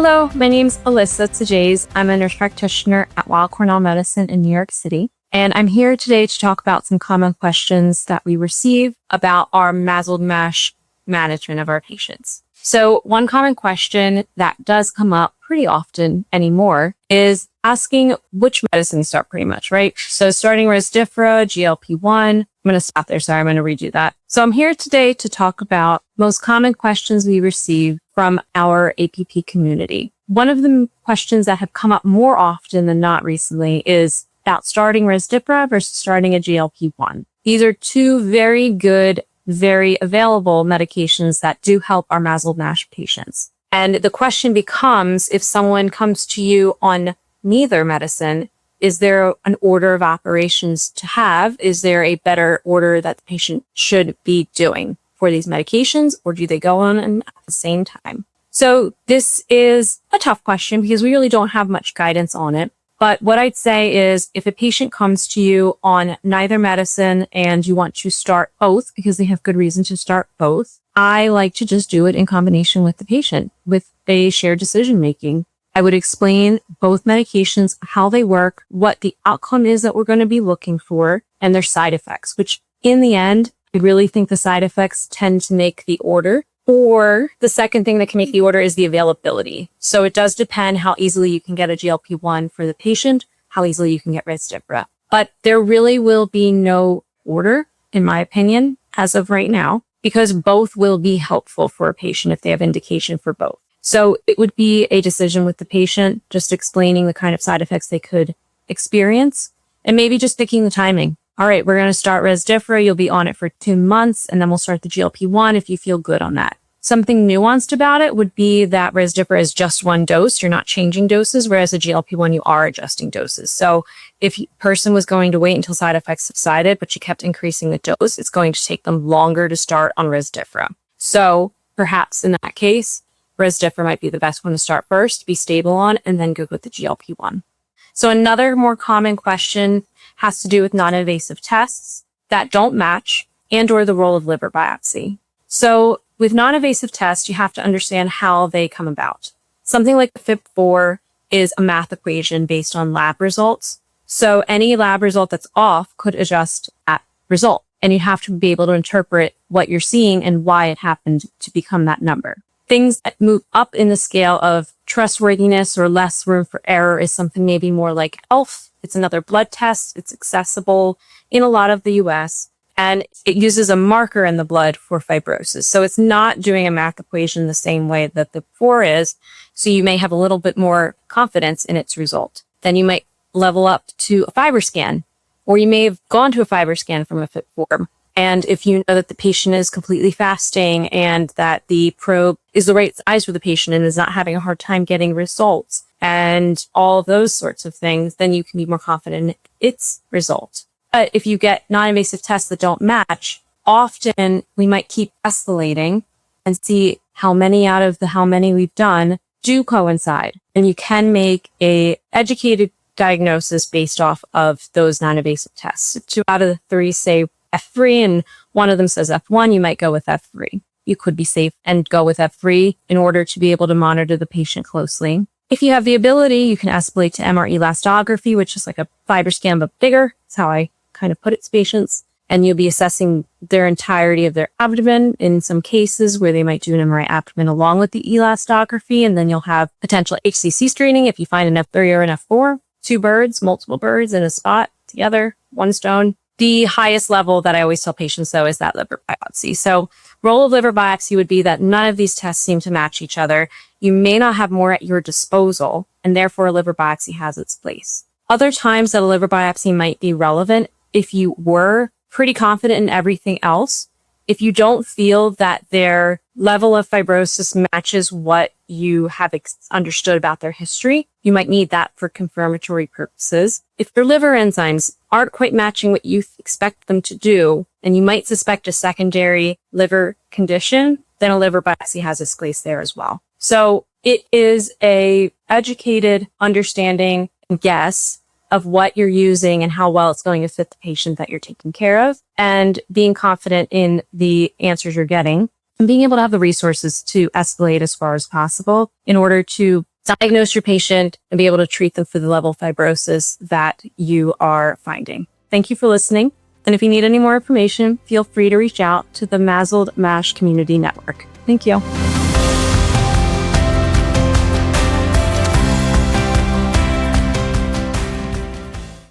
Hello, my name's Allysa Saggese. I'm a nurse practitioner at Weill Cornell Medicine in New York City. And I'm here today to talk about some common questions that we receive about our MASLD MASH management of our patients. So one common question that does come up pretty often anymore is asking which medicine to start pretty much, right? So starting Resmetirom, GLP-1, I'm going to stop there. Sorry, I'm going to redo that. So I'm here today to talk about most common questions we receive from our APP community. One of the questions that have come up more often than not recently is about starting Resmetirom versus starting a GLP-1. These are two very good, very available medications that do help our MASLD MASH patients. And the question becomes, if someone comes to you on neither medicine, is there an order of operations to have? Is there a better order that the patient should be doing for these medications, or do they go on at the same time? So this is a tough question because we really don't have much guidance on it. But what I'd say is if a patient comes to you on neither medicine and you want to start both because they have good reason to start both, I like to just do it in combination with the patient with a shared decision making. I would explain both medications, how they work, what the outcome is that we're going to be looking for, and their side effects, which in the end, I really think the side effects tend to make the order. Or the second thing that can make the order is the availability. So it does depend how easily you can get a GLP-1 for the patient, how easily you can get Resmetirom. But there really will be no order, in my opinion, as of right now, because both will be helpful for a patient if they have indication for both. So it would be a decision with the patient, just explaining the kind of side effects they could experience and maybe just picking the timing. All right, we're going to start Resmetirom. You'll be on it for 2 months, and then we'll start the GLP-1 if you feel good on that. Something nuanced about it would be that Resmetirom is just one dose. You're not changing doses, whereas a GLP-1, you are adjusting doses. So if a person was going to wait until side effects subsided, but you kept increasing the dose, it's going to take them longer to start on Resmetirom. So perhaps in that case, Resmetirom might be the best one to start first, be stable on, and then go with the GLP-1. So another more common question has to do with non-invasive tests that don't match and or the role of liver biopsy. So with non-invasive tests, you have to understand how they come about. Something like the FIB-4 is a math equation based on lab results. So any lab result that's off could adjust that result. And you have to be able to interpret what you're seeing and why it happened to become that number. Things that move up in the scale of trustworthiness or less room for error is something maybe more like ELF. It's another blood test. It's accessible in a lot of the US, and it uses a marker in the blood for fibrosis. So it's not doing a math equation the same way that the 4 is. So you may have a little bit more confidence in its result. Then you might level up to a FibroScan, or you may have gone to a FibroScan from a FIB-4. And if you know that the patient is completely fasting and that the probe is the right size for the patient and is not having a hard time getting results and all of those sorts of things, then you can be more confident in its result. But if you get non-invasive tests that don't match, often we might keep escalating and see how many out of the how many we've done do coincide. And you can make a educated diagnosis based off of those non-invasive tests. 2 out of the 3 say F3 and one of them says F1, you might go with F3. You could be safe and go with F3 in order to be able to monitor the patient closely. If you have the ability, you can escalate to MR elastography, which is like a FibroScan but bigger. That's how I kind of put it to patients. And you'll be assessing their entirety of their abdomen in some cases where they might do an MRI abdomen along with the elastography. And then you'll have potential HCC screening if you find an F3 or an F4. 2 birds, multiple birds in a spot together, 1 stone. The highest level that I always tell patients, though, is that liver biopsy. So role of liver biopsy would be that none of these tests seem to match each other. You may not have more at your disposal, and therefore a liver biopsy has its place. Other times that a liver biopsy might be relevant if you were pretty confident in everything else. If you don't feel that their level of fibrosis matches what you have understood about their history, you might need that for confirmatory purposes. If their liver enzymes aren't quite matching what you expect them to do, and you might suspect a secondary liver condition, then a liver biopsy has its place there as well. So it is a educated understanding and guess of what you're using and how well it's going to fit the patient that you're taking care of, and being confident in the answers you're getting, and being able to have the resources to escalate as far as possible in order to diagnose your patient and be able to treat them for the level of fibrosis that you are finding. Thank you for listening. And if you need any more information, feel free to reach out to the MASLD MASH Community Network. Thank you.